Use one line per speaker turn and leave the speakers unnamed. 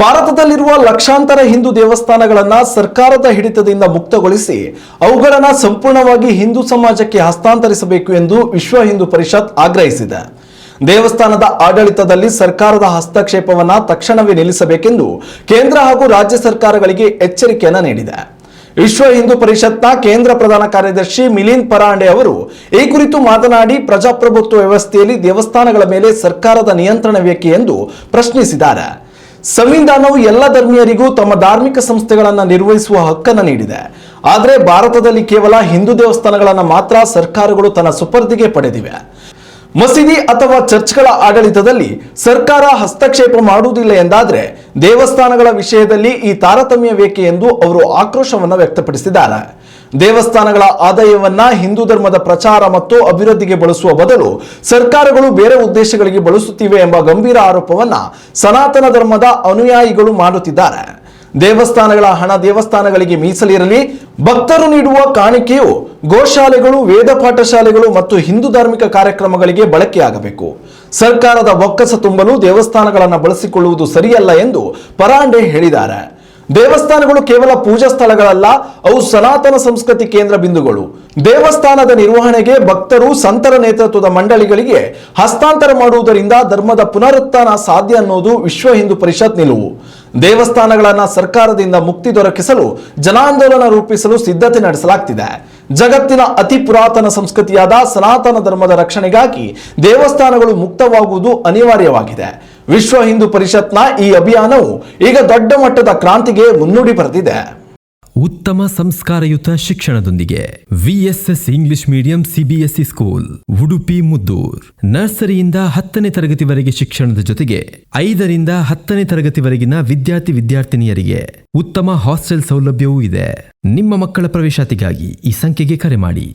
ಭಾರತದಲ್ಲಿರುವ ಲಕ್ಷಾಂತರ ಹಿಂದೂ ದೇವಸ್ಥಾನಗಳನ್ನು ಸರ್ಕಾರದ ಹಿಡಿತದಿಂದ ಮುಕ್ತಗೊಳಿಸಿ ಅವುಗಳನ್ನು ಸಂಪೂರ್ಣವಾಗಿ ಹಿಂದೂ ಸಮಾಜಕ್ಕೆ ಹಸ್ತಾಂತರಿಸಬೇಕು ಎಂದು ವಿಶ್ವ ಹಿಂದೂ ಪರಿಷತ್ ಆಗ್ರಹಿಸಿದೆ. ದೇವಸ್ಥಾನದ ಆಡಳಿತದಲ್ಲಿ ಸರ್ಕಾರದ ಹಸ್ತಕ್ಷೇಪವನ್ನು ತಕ್ಷಣವೇ ನಿಲ್ಲಿಸಬೇಕೆಂದು ಕೇಂದ್ರ ಹಾಗೂ ರಾಜ್ಯ ಸರ್ಕಾರಗಳಿಗೆ ಎಚ್ಚರಿಕೆಯನ್ನು ನೀಡಿದೆ. ವಿಶ್ವ ಹಿಂದೂ ಪರಿಷತ್ನ ಕೇಂದ್ರ ಪ್ರಧಾನ ಕಾರ್ಯದರ್ಶಿ ಮಿಲಿಂದ್ ಪರಾಂಡೆ ಅವರು ಈ ಕುರಿತು ಮಾತನಾಡಿ, ಪ್ರಜಾಪ್ರಭುತ್ವ ವ್ಯವಸ್ಥೆಯಲ್ಲಿ ದೇವಸ್ಥಾನಗಳ ಮೇಲೆ ಸರ್ಕಾರದ ನಿಯಂತ್ರಣ ಬೇಕೆ ಎಂದು ಪ್ರಶ್ನಿಸಿದ್ದಾರೆ. ಸಂವಿಧಾನವು ಎಲ್ಲ ಧರ್ಮೀಯರಿಗೂ ತಮ್ಮ ಧಾರ್ಮಿಕ ಸಂಸ್ಥೆಗಳನ್ನು ನಿರ್ವಹಿಸುವ ಹಕ್ಕನ್ನು ನೀಡಿದೆ. ಆದರೆ ಭಾರತದಲ್ಲಿ ಕೇವಲ ಹಿಂದೂ ದೇವಸ್ಥಾನಗಳನ್ನು ಮಾತ್ರ ಸರ್ಕಾರಗಳು ತನ್ನ ಸುಪರ್ದಿಗೆ ಪಡೆದಿವೆ. ಮಸೀದಿ ಅಥವಾ ಚರ್ಚ್ಗಳ ಆಡಳಿತದಲ್ಲಿ ಸರ್ಕಾರ ಹಸ್ತಕ್ಷೇಪ ಮಾಡುವುದಿಲ್ಲ ಎಂದಾದರೆ ದೇವಸ್ಥಾನಗಳ ವಿಷಯದಲ್ಲಿ ಈ ತಾರತಮ್ಯ ಬೇಕೆ ಎಂದು ಅವರು ಆಕ್ರೋಶವನ್ನು ವ್ಯಕ್ತಪಡಿಸಿದ್ದಾರೆ. ದೇವಸ್ಥಾನಗಳ ಆದಾಯವನ್ನ ಹಿಂದೂ ಧರ್ಮದ ಪ್ರಚಾರ ಮತ್ತು ಅಭಿವೃದ್ಧಿಗೆ ಬಳಸುವ ಬದಲು ಸರ್ಕಾರಗಳು ಬೇರೆ ಉದ್ದೇಶಗಳಿಗೆ ಬಳಸುತ್ತಿವೆ ಎಂಬ ಗಂಭೀರ ಆರೋಪವನ್ನ ಸನಾತನ ಧರ್ಮದ ಅನುಯಾಯಿಗಳು ಮಾಡುತ್ತಿದ್ದಾರೆ. ದೇವಸ್ಥಾನಗಳ ಹಣ ದೇವಸ್ಥಾನಗಳಿಗೆ ಮೀಸಲಿರಲಿ. ಭಕ್ತರು ನೀಡುವ ಕಾಣಿಕೆಯು ಗೋಶಾಲೆಗಳು, ವೇದ ಪಾಠಶಾಲೆಗಳು ಮತ್ತು ಹಿಂದೂ ಧಾರ್ಮಿಕ ಕಾರ್ಯಕ್ರಮಗಳಿಗೆ ಬಳಕೆಯಾಗಬೇಕು. ಸರ್ಕಾರದ ಬೊಕ್ಕಸ ತುಂಬಲು ದೇವಸ್ಥಾನಗಳನ್ನು ಬಳಸಿಕೊಳ್ಳುವುದು ಸರಿಯಲ್ಲ ಎಂದು ಪರಾಂಡೆ ಹೇಳಿದ್ದಾರೆ. ದೇವಸ್ಥಾನಗಳು ಕೇವಲ ಪೂಜಾ ಸ್ಥಳಗಳಲ್ಲ, ಅವು ಸನಾತನ ಸಂಸ್ಕೃತಿ ಕೇಂದ್ರ ಬಿಂದುಗಳು. ದೇವಸ್ಥಾನದ ನಿರ್ವಹಣೆಗೆ ಭಕ್ತರು, ಸಂತರ ನೇತೃತ್ವದ ಮಂಡಳಿಗಳಿಗೆ ಹಸ್ತಾಂತರ ಮಾಡುವುದರಿಂದ ಧರ್ಮದ ಪುನರುತ್ಥಾನ ಸಾಧ್ಯ ಅನ್ನೋದು ವಿಶ್ವ ಹಿಂದೂ ಪರಿಷತ್ ನಿಲುವು. ದೇವಸ್ಥಾನಗಳನ್ನು ಸರ್ಕಾರದಿಂದ ಮುಕ್ತಿ ದೊರಕಿಸಲು ಜನಾಂದೋಲನ ರೂಪಿಸಲು ಸಿದ್ಧತೆ ನಡೆಸಲಾಗುತ್ತಿದೆ. ಜಗತ್ತಿನ ಅತಿ ಪುರಾತನ ಸಂಸ್ಕೃತಿಯಾದ ಸನಾತನ ಧರ್ಮದ ರಕ್ಷಣೆಗಾಗಿ ದೇವಸ್ಥಾನಗಳು ಮುಕ್ತವಾಗುವುದು ಅನಿವಾರ್ಯವಾಗಿದೆ. ವಿಶ್ವ ಹಿಂದೂ ಪರಿಷತ್ನ ಈ ಅಭಿಯಾನವು ಈಗ ದೊಡ್ಡ ಮಟ್ಟದ ಕ್ರಾಂತಿಗೆ ಮುನ್ನುಡಿ ಬರೆದಿದೆ.
ಉತ್ತಮ ಸಂಸ್ಕಾರಯುತ ಶಿಕ್ಷಣದೊಂದಿಗೆ VSS English medium CBSE school, Udupi Muddur. ನರ್ಸರಿಯಿಂದ 10ನೇ ತರಗತಿವರೆಗೆ ಶಿಕ್ಷಣದ ಜೊತೆಗೆ 5ರಿಂದ 10ನೇ ತರಗತಿವರೆಗಿನ ವಿದ್ಯಾರ್ಥಿನಿಯರಿಗೆ ಉತ್ತಮ ಹಾಸ್ಟೆಲ್ ಸೌಲಭ್ಯವೂ ಇದೆ. ನಿಮ್ಮ ಮಕ್ಕಳ ಪ್ರವೇಶಾತಿಗಾಗಿ ಈ ಸಂಖ್ಯೆಗೆ ಕರೆ ಮಾಡಿ.